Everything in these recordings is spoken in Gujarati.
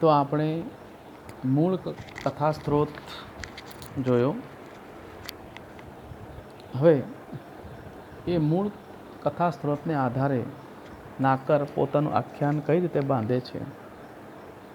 તો આપણે મૂળ કથા સ્ત્રોત જોયો. હવે એ મૂળ કથા સ્ત્રોતને આધારે નાકર પોતાનું આખ્યાન કઈ રીતે બાંધે છે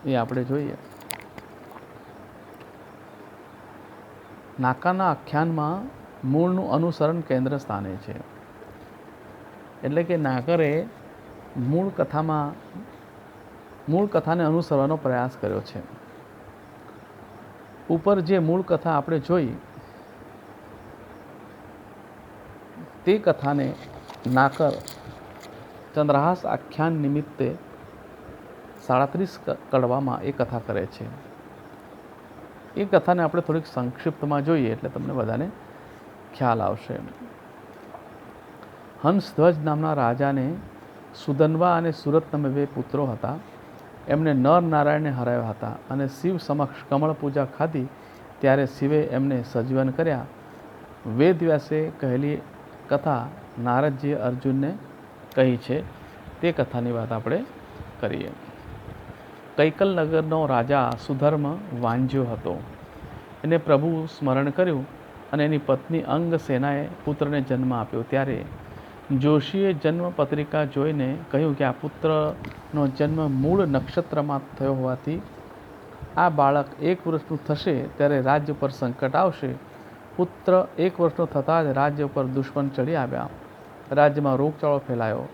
એ આપણે જોઈએ. નાકાના આખ્યાનમાં મૂળનું અનુસરણ કેન્દ્ર સ્થાને છે. એટલે કે નાકરે મૂળ કથાને અનુસરવાનો પ્રયાસ કર્યો છે. ઉપર જે મૂળ કથા આપણે જોઈ તે કથાને નાકર ચંદ્રહાસ આખ્યાન નિમિત્તે 37 કડવામાં એ કથા કરે છે. એ કથાને આપણે થોડીક સંક્ષિપ્તમાં જોઈએ એટલે તમને બધાને ખ્યાલ આવશે. હંસધ્વજ નામના રાજાને સુદનવા અને સુરત નામે 2 પુત્રો હતા. એમને નર નારાયણને હરાવ્યા હતા અને શિવ સમક્ષ કમળ પૂજા ખાધી ત્યારે શિવે એમને સજીવન કર્યા. વેદવ્યાસે કહેલી કથા નારદજીએ અર્જુનને કહી છે. તે કથાની વાત આપણે કરીએ. કૈકલ નગરનો રાજા સુધર્મ વાંજ્યો હતો. એને પ્રભુ સ્મરણ કર્યું અને એની પત્ની અંગસેનાએ પુત્રને જન્મ આપ્યો. ત્યારે જોશીએ જન્મ પત્રિકા જોઈને કહ્યું કે આ પુત્રનો જન્મ મૂળ નક્ષત્રમાં થયો હોવાથી આ બાળક 1 વર્ષનું થશે ત્યારે રાજ્ય પર સંકટ આવશે. પુત્ર 1 વર્ષનો થતાં જ રાજ્ય પર દુશ્મન ચડી આવ્યા. રાજ્યમાં રોગચાળો ફેલાયો,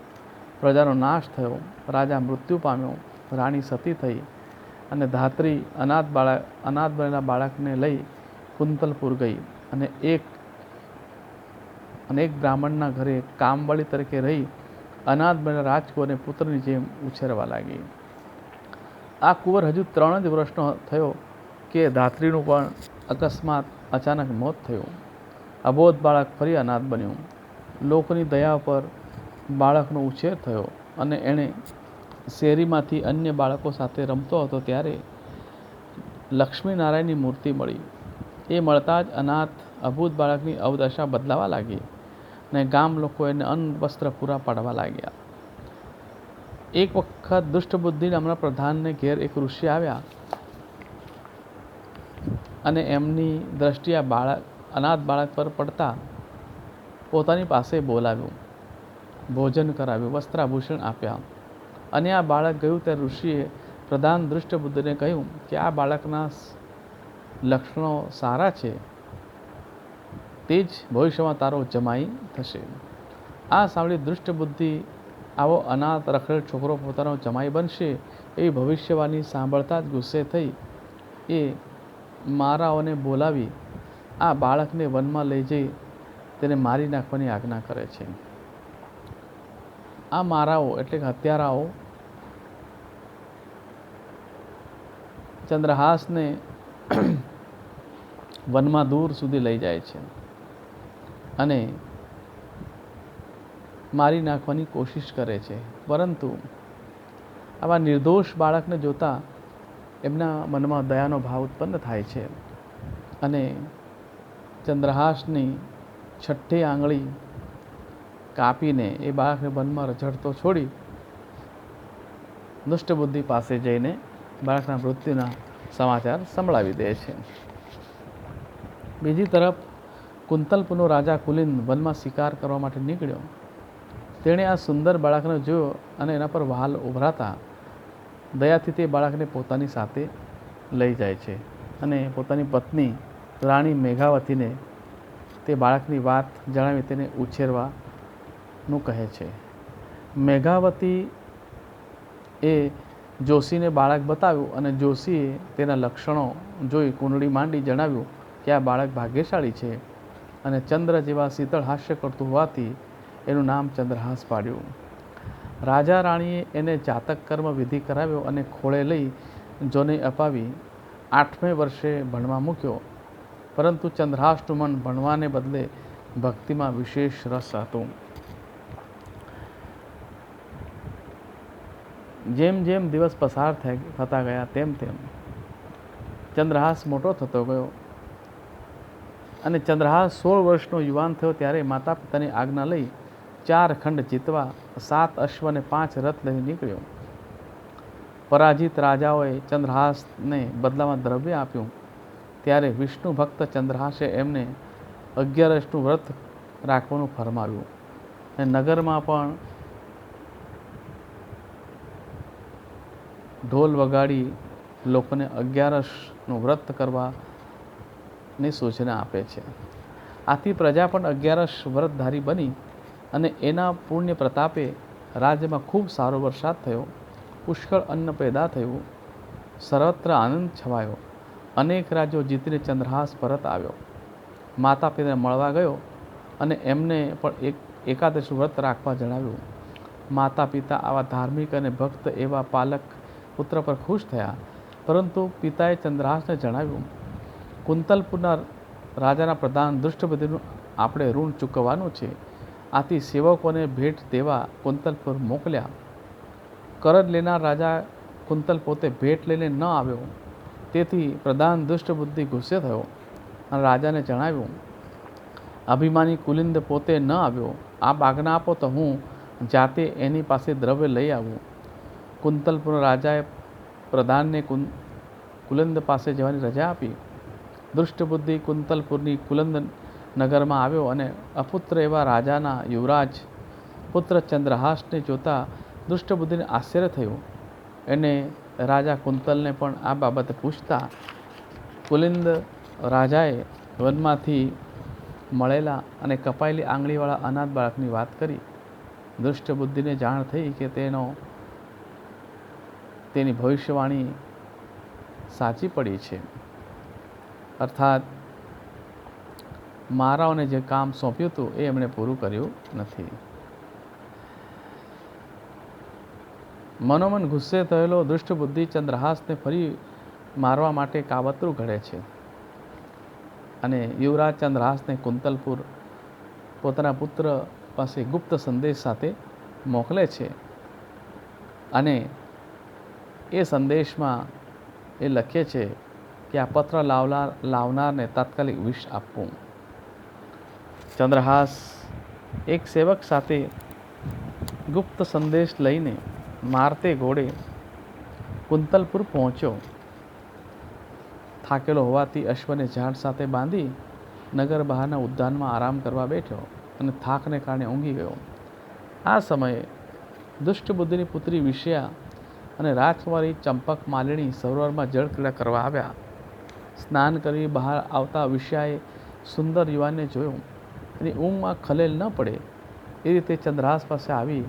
પ્રજાનો નાશ થયો, રાજા મૃત્યુ પામ્યો, રાણી સતી થઈ અને ધાત્રી અનાથ બનેલા બાળકને લઈ કુંતલપુર ગઈ અને એક બ્રાહ્મણના ઘરે કામવાળી તરીકે રહી અનાથ બનેલા રાજકુંવરને પુત્રની જેમ ઉછેરવા લાગી. આ કુંવર હજુ 3 જ વર્ષનો થયો કે ધાત્રીનું પણ અકસ્માત અચાનક મોત થયું. અબોધ બાળક ફરી અનાથ બન્યું. લોકોની દયા પર બાળકનો ઉછેર થયો અને એણે શેરીમાંથી અન્ય બાળકો સાથે રમતો હતો ત્યારે લક્ષ્મીનારાયણની મૂર્તિ મળી. એ મળતા જ અનાથ અબોધ બાળકની અવદશા બદલાવા લાગી ને ગામ લોકો એને અન્ન વસ્ત્ર પૂરા પાડવા લાગ્યા. એક વખત દુષ્ટબુદ્ધિ નામના પ્રધાનને ઘેર એક ઋષિ આવ્યા અને એમની દ્રષ્ટિ આ અનાથ બાળક પર પડતા પોતાની પાસે બોલાવ્યું, ભોજન કરાવ્યું, વસ્ત્રાભૂષણ આપ્યા અને આ બાળક ગયું ત્યારે ઋષિએ પ્રધાન દુષ્ટબુદ્ધિને કહ્યું કે આ બાળકના લક્ષણો સારા છે, તે જ ભવિષ્યમાં તારો જમાઈ થશે. આ સાંભળી દુષ્ટબુદ્ધિ આવો અનાથ રખડેલ છોકરો પોતાનો જમાઈ બનશે એવી ભવિષ્યવાણી સાંભળતા જ ગુસ્સે થઈ એ મારાઓને બોલાવી આ બાળકને વનમાં લઈ જઈ તેને મારી નાખવાની આજ્ઞા કરે છે. આ મારાઓ એટલે કે હત્યારાઓ ચંદ્રહાસને વનમાં દૂર સુધી લઈ જાય છે અને મારી નાખવાની કોશિશ કરે છે. પરંતુ આવા નિર્દોષ બાળકને જોતા એમના મનમાં દયાનો ભાવ ઉત્પન્ન થાય છે અને ચંદ્રહાસની 6ઠ્ઠી આંગળી કાપીને એ બાળકને વનમાં રઝળતો છોડી દુષ્ટબુદ્ધિ પાસે જઈને બાળકના મૃત્યુના સમાચાર સંભળાવી દે છે. બીજી તરફ કુંતલપુરનો રાજા કુલિન વનમાં શિકાર કરવા માટે નીકળ્યો. તેણે આ સુંદર બાળકને જોયો અને એના પર વહાલ ઉભરાતા દયાથી તે બાળકને પોતાની સાથે લઈ જાય છે અને પોતાની પત્ની રાણી મેઘાવતીને તે બાળકની વાત જણાવી તેને ઉછેરવાનું કહે છે. મેઘાવતી એ જોશીને બાળક બતાવ્યું અને જોશીએ તેના લક્ષણો જોઈ કુંડળી માંડી જણાવ્યું કે આ બાળક ભાગ્યશાળી છે અને ચંદ્ર જેવા શીતળ હાસ્ય કરતું હોવાથી એનું નામ ચંદ્રહાસ પાડ્યું. રાજા રાણીએ એને જાતક કર્મ વિધિ કરાવ્યો અને ખોળે લઈ જોને અપાવી 8મે વર્ષે ભણવા મૂક્યો. પરંતુ ચંદ્રહાસનું મન ભણવાને બદલે ભક્તિમાં વિશેષ રસ હતું. જેમ જેમ દિવસ પસાર થતા ગયા તેમ તેમ ચંદ્રહાસ મોટો થતો ગયો અને ચંદ્રહાસ 16 વર્ષનો યુવાન થયો ત્યારે માતા પિતાની આજ્ઞા લઈ 4 ખંડ જીતવા 7 અશ્વ અને 5 રથ લઈ નીકળ્યો. પરાજિત રાજાઓએ ચંદ્રહાસને બદલામાં દ્રવ્ય આપ્યું ત્યારે વિષ્ણુ ભક્ત ચંદ્રહાસે એમને 11 વ્રત રાખવાનું ફરમાવ્યું અને નગરમાં પણ ઢોલ વગાડી લોકોને 11 વ્રત કરવાની સૂચના આપે છે. આથી પ્રજા પણ 11 વ્રતધારી બની અને એના પુણ્ય પ્રતાપે રાજ્યમાં ખૂબ સારો વરસાદ થયો, પુષ્કળ અન્ન પેદા થયું, સર્વત્ર આનંદ છવાયો. અનેક રાજ્યો જીતીને ચંદ્રહાસ પરત આવ્યો. માતા પિતાને મળવા ગયો અને એમને પણ એકાદશ વ્રત રાખવા જણાવ્યું. માતા પિતા આવા ધાર્મિક અને ભક્ત એવા પાલક પુત્ર પર ખુશ થયા, પરંતુ પિતાએ ચંદ્રહાસને જણાવ્યું, કુંતલપુરના રાજાના પ્રધાન દુષ્ટબુદ્ધિનું આપણે ઋણ ચૂકવવાનું છે. આથી સેવકોને ભેટ દેવા કુંતલપુર મોકલ્યા. કરજ લેનાર રાજા કુંતલ પોતે ભેટ લઈને ન આવ્યો, તેથી પ્રધાન દુષ્ટબુદ્ધિ ગુસ્સે થયો અને રાજાને જણાવ્યું, અભિમાની કુલિંદ પોતે ન આવ્યો, આપ આજ્ઞા આપો તો હું જાતે એની પાસે દ્રવ્ય લઈ આવું. કુંતલપુર રાજાએ પ્રધાનને કુલિંદ પાસે જવાની રજા આપી. દુષ્ટબુદ્ધિ કુંતલપુરની કુલિંદ નગરમાં આવ્યો અને અપુત્ર એવા રાજાના યુવરાજ પુત્ર ચંદ્રહાસને જોતા દુષ્ટબુદ્ધિને આશ્ચર્ય થયું. એને રાજા કુંતલને પણ આ બાબતે પૂછતા કુલિંદ રાજાએ વનમાંથી મળેલા અને કપાયેલી આંગળીવાળા અનાથ બાળકની વાત કરી. દુષ્ટબુદ્ધિને જાણ થઈ કે તેની ભવિષ્યવાણી સાચી પડી છે, અર્થાત મારાઓને જે કામ સોંપ્યું હતું એ એમણે પૂરું કર્યું નથી. મનોમન ગુસ્સે થયેલો દુષ્ટબુદ્ધિ ચંદ્રહાસને ફરી મારવા માટે કાવતરું ઘડે છે અને યુવરાજ ચંદ્રહાસને કુંતલપુર પોતાના પુત્ર પાસે ગુપ્ત સંદેશ સાથે મોકલે છે અને એ સંદેશમાં એ લખે છે કે આ પત્ર લાવનારને તાત્કાલિક વિષ આપવું. ચંદ્રહાસ એક સેવક સાથે ગુપ્ત સંદેશ લઈને મારતે ઘોડે કુંતલપુર પહોંચ્યો. થાકેલો હોવાથી અશ્વને ઝાડ સાથે બાંધી નગર બહારના ઉદ્યાનમાં આરામ કરવા બેઠ્યો અને થાકને કારણે ઊંઘી ગયો. આ સમયે દુષ્ટબુદ્ધિની પુત્રી વિષયા અને રાજકુમારી ચંપક માલિની સરોવરમાં જળક્રીડા કરવા આવ્યા. સ્નાન કરી બહાર આવતા વિષયાએ સુંદર યુવાનને જોયો. એની ઊંઘમાં ખલેલ ન પડે એ રીતે ચંદ્રહાસ પાસે આવી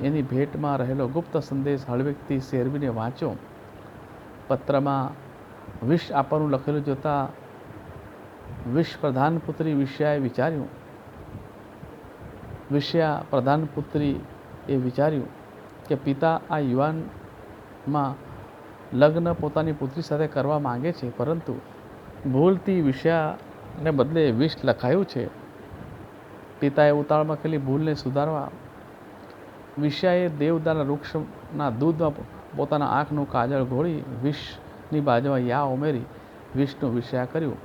એની ભેટમાં રહેલો ગુપ્ત સંદેશ હળવેકથી શેરવીને વાંચ્યો. પત્રમાં વિષ આપવાનું લખેલું જોતા વિષ પ્રધાનપુત્રી વિષયાએ વિચાર્યું કે પિતા આ યુવાનમાં લગ્ન પોતાની પુત્રી સાથે કરવા માંગે છે, પરંતુ ભૂલથી વિષયાને બદલે વિષ લખાયું છે. પિતાએ ઉતાવળમાં કરેલી ભૂલને સુધારવા વિષયાએ દેવદારના વૃક્ષના દૂધમાં પોતાના આંખનું કાજળ ઘોળી વિષની બાજુમાં યા ઉમેરી વિષનું વિષયા કર્યું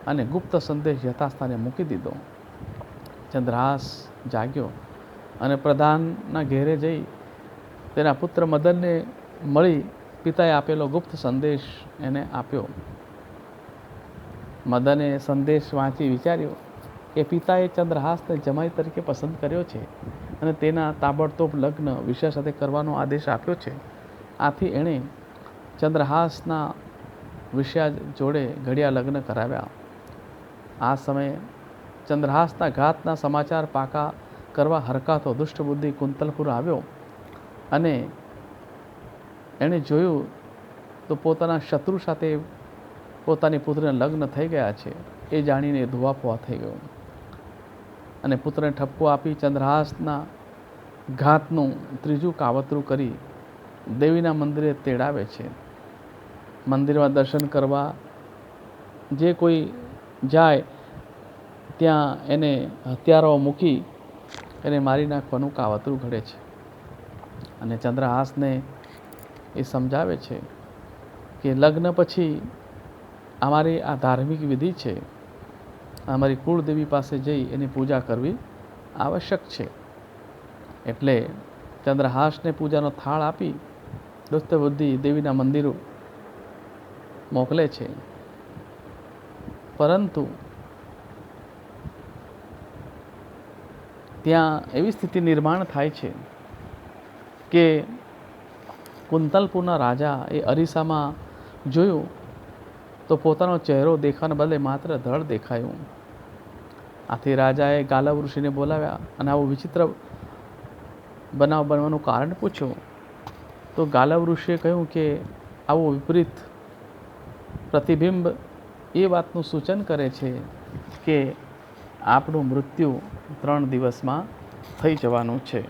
અને ગુપ્ત સંદેશ યથાસ્થાને મૂકી દીધો. ચંદ્રહાસ જાગ્યો અને પ્રધાનના ઘેરે જઈ તેના પુત્ર મદનને મળી પિતાએ આપેલો ગુપ્ત સંદેશ એને આપ્યો. મદને સંદેશ વાંચી વિચાર્યું કે પિતાએ ચંદ્રહાસને જમાઈ તરીકે પસંદ કર્યો છે અને તેના તાબડતોબ લગ્ન વિષય સાથે કરવાનો આદેશ આપ્યો છે. આથી એણે ચંદ્રહાસના વિષયા જોડે ઘડિયા લગ્ન કરાવ્યા. આ સમયે ચંદ્રહાસના ઘાતના સમાચાર પાકા કરવા હરકાતો દુષ્ટબુદ્ધિ કુંતલપુર આવ્યો અને એણે જોયું તો પોતાના શત્રુ સાથે પોતાની પુત્રીના લગ્ન થઈ ગયા છે. એ જાણીને ધોવાપોવા થઈ ગયો અને પુત્રને ઠપકો આપી ચંદ્રહાસના ઘાતનું ત્રીજું કાવતરું કરી દેવીના મંદિરે તેડાવે છે. મંદિરમાં દર્શન કરવા જે કોઈ જાય ત્યાં એને હથિયારો મૂકી એને મારી નાખવાનું કાવતરું ઘડે છે અને ચંદ્રહાસને એ સમજાવે છે કે લગ્ન પછી અમારી આ ધાર્મિક વિધિ છે, અમારી કુળદેવી પાસે જઈ એની પૂજા કરવી આવશ્યક છે. એટલે ચંદ્રહાસને પૂજાનો થાળ આપી દુષ્ટ બુદ્ધિ દેવીના મંદિરો મોકલે છે, પરંતુ ત્યાં એવી સ્થિતિ નિર્માણ થાય છે કે કુંતલપુરના રાજા એ અરીસામાં જોયું તો પોતાનો ચહેરો દેખાવાને બદલે માત્ર ધડ દેખાયું. આથી રાજાએ ગાલવ ઋષિને બોલાવ્યા અને આવું વિચિત્ર બનાવ બનવાનું કારણ પૂછ્યું. તો ગાલવ ઋષિએ કહ્યું કે આવું વિપરીત પ્રતિબિંબ એ વાતનું સૂચન કરે છે કે આપણું મૃત્યુ 3 દિવસમાં થઈ જવાનું છે.